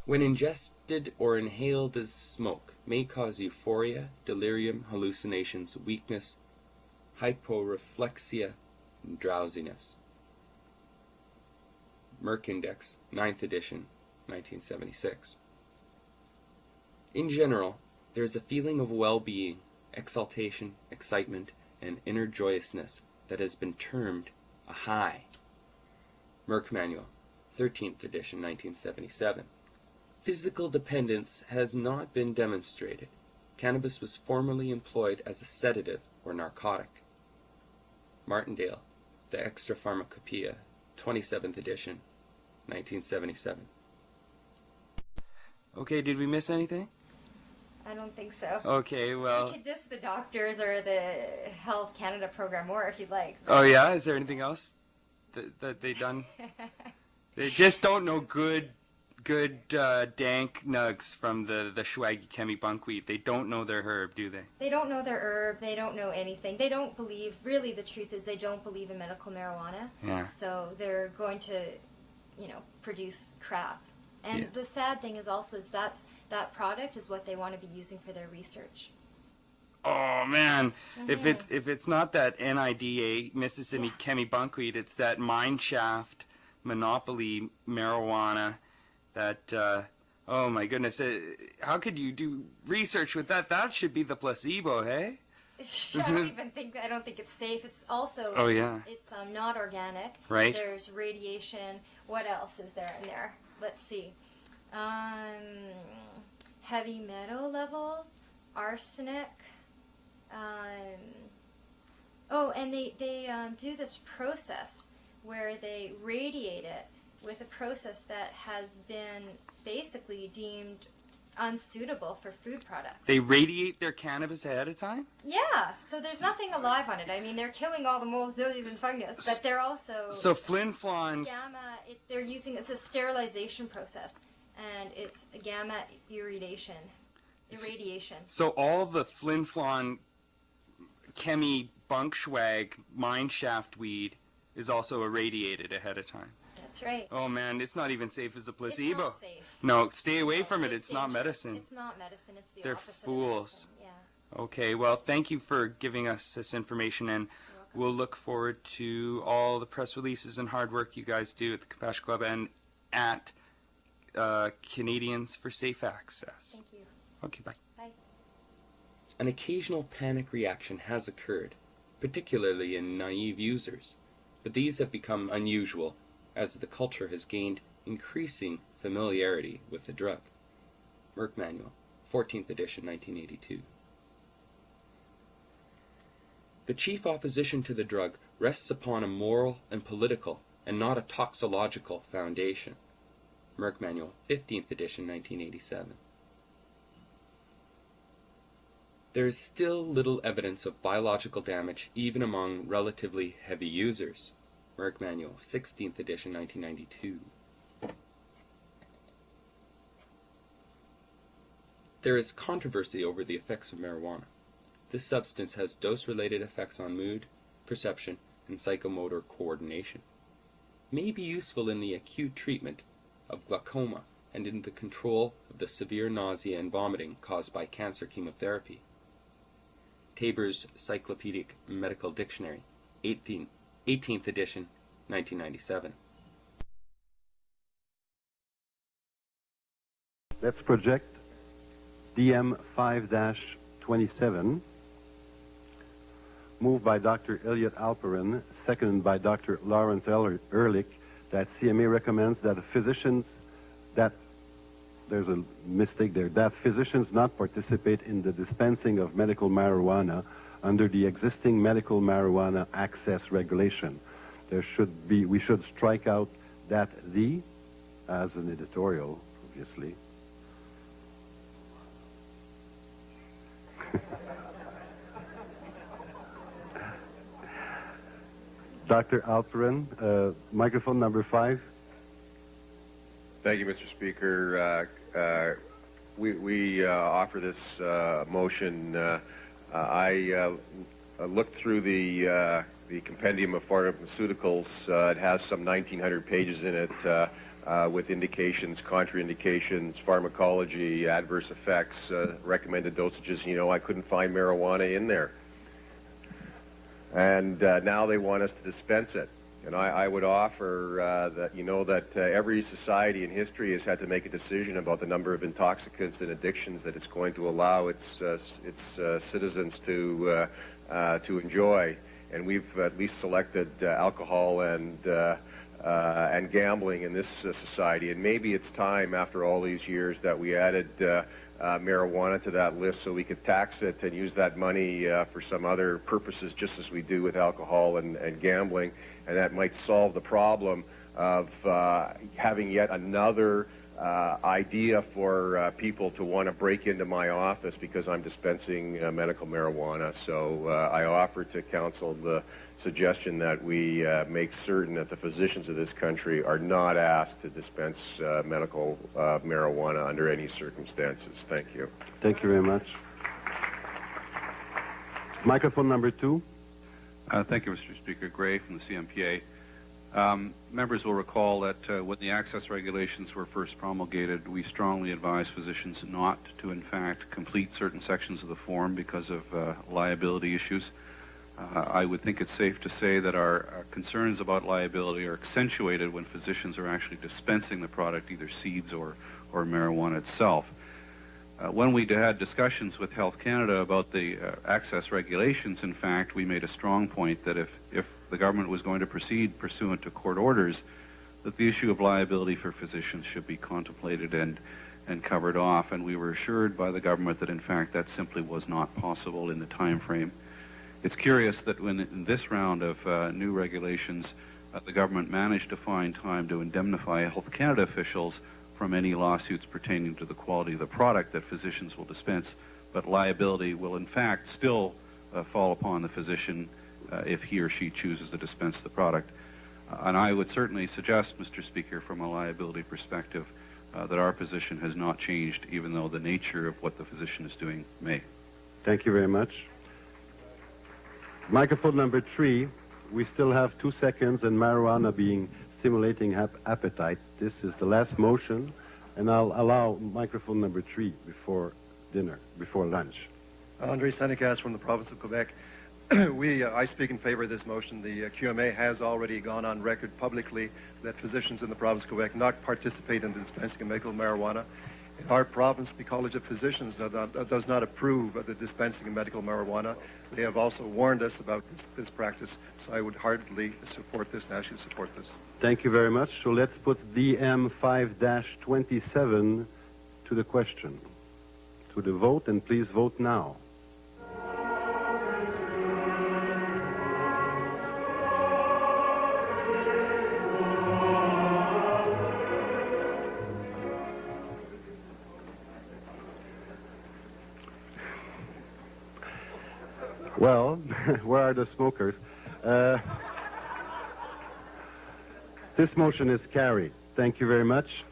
When ingested or inhaled as smoke, may cause euphoria, delirium, hallucinations, weakness, hyporeflexia, and drowsiness. Merck Index, 9th edition, 1976. In general, there is a feeling of well-being, exaltation, excitement, and inner joyousness that has been termed a high. Merck Manual, 13th edition, 1977. Physical dependence has not been demonstrated. Cannabis was formerly employed as a sedative or narcotic. Martindale, The Extra Pharmacopoeia, 27th edition, 1977. Okay, did we miss anything? I don't think so. Okay, well... We could diss the doctors or the Health Canada program more if you'd like. Oh yeah? Is there anything else that they done? They just don't know good dank nugs from the swaggy chemmy bunkweed. They don't know their herb, do they? They don't know their herb. They don't know anything. They don't believe, really the truth is they don't believe in medical marijuana. Yeah. So they're going to, produce crap. And the sad thing is also is that product is what they want to be using for their research. Oh man, if it's not that NIDA Mississippi chemmy bunkweed, it's that mineshaft monopoly marijuana. That oh my goodness, how could you do research with that? That should be the placebo, hey? I don't think it's safe. It's also it's not organic. Right. There's radiation. What else is there in there? Let's see. Heavy metal levels, arsenic. And they do this process where they radiate it with a process that has been basically deemed unsuitable for food products. They radiate their cannabis ahead of time? Yeah, so there's nothing alive on it. I mean, they're killing all the molds, mildews, and fungus, but they're also... So Flin-Flon... Gamma, they're using, it's a sterilization process, and it's gamma irradiation. So all the Flin-Flon chemmy bunkschwag mineshaft weed is also irradiated ahead of time. That's right. Oh man, it's not even safe as a placebo. It's not safe. No, stay away from it. It's not medicine. It's not medicine. It's the They're opposite fools. of medicine. Yeah. Okay, well, thank you for giving us this information, and we'll look forward to all the press releases and hard work you guys do at the Compassion Club and at Canadians for Safe Access. Thank you. Okay, bye. Bye. An occasional panic reaction has occurred, particularly in naive users, but these have become unusual as the culture has gained increasing familiarity with the drug. Merck Manual, 14th edition, 1982. The chief opposition to the drug rests upon a moral and political and not a toxicological foundation. Merck Manual, 15th edition, 1987. There is still little evidence of biological damage even among relatively heavy users. Merck Manual, 16th edition, 1992. There is controversy over the effects of marijuana. This substance has dose-related effects on mood, perception, and psychomotor coordination. It may be useful in the acute treatment of glaucoma and in the control of the severe nausea and vomiting caused by cancer chemotherapy. Taber's Cyclopedic Medical Dictionary, 18th edition, 1997. Let's project DM 5-27, moved by Dr. Elliot Alperin, seconded by Dr. Lawrence Ehrlich, that CMA recommends that there's a mistake there, that physicians not participate in the dispensing of medical marijuana under the existing medical marijuana access regulation. We should strike out that "the" as an editorial, obviously. Dr. Alperin, microphone number 5. Thank you, Mr. Speaker. We offer this motion. I looked through the compendium of pharmaceuticals. It has some 1,900 pages in it. with indications, contraindications, pharmacology, adverse effects, recommended dosages. You know, I couldn't find marijuana in there. And now they want us to dispense it. And I would offer that, you know, that every society in history has had to make a decision about the number of intoxicants and addictions that it's going to allow its citizens to enjoy. And we've at least selected alcohol and gambling in this society. And maybe it's time, after all these years, that we added marijuana to that list so we could tax it and use that money for some other purposes, just as we do with alcohol and gambling. And that might solve the problem of having yet another idea for people to want to break into my office because I'm dispensing medical marijuana. So I offer to council the suggestion that we make certain that the physicians of this country are not asked to dispense medical marijuana under any circumstances. Thank you. Thank you very much. Microphone number 2. Thank you, Mr. Speaker. Gray from the CMPA. Members will recall that when the access regulations were first promulgated, we strongly advised physicians not to, in fact, complete certain sections of the form because of liability issues. I would think it's safe to say that our concerns about liability are accentuated when physicians are actually dispensing the product, either seeds or marijuana itself. When we had discussions with Health Canada about the access regulations, in fact, we made a strong point that if the government was going to proceed pursuant to court orders, that the issue of liability for physicians should be contemplated and covered off. And we were assured by the government that, in fact, that simply was not possible in the time frame. It's curious that when in this round of new regulations, the government managed to find time to indemnify Health Canada officials from any lawsuits pertaining to the quality of the product that physicians will dispense, but liability will in fact still fall upon the physician if he or she chooses to dispense the product. And I would certainly suggest, Mr. Speaker, from a liability perspective, that our position has not changed, even though the nature of what the physician is doing may. Thank you very much. Microphone number 3. We still have 2 seconds and marijuana being stimulating appetite. This is the last motion, and I'll allow microphone number 3 before dinner, before lunch. Andre Senecas from the province of Quebec. I speak in favor of this motion. The QMA has already gone on record publicly that physicians in the province of Quebec not participate in the dispensing of medical marijuana. In our province, the College of Physicians does not approve of the dispensing of medical marijuana. They have also warned us about this practice, so I would heartily support this and ask you to support this. Thank you very much. So let's put DM 5-27 to the question, to the vote, and please vote now. Well, where are the smokers? This motion is carried. Thank you very much.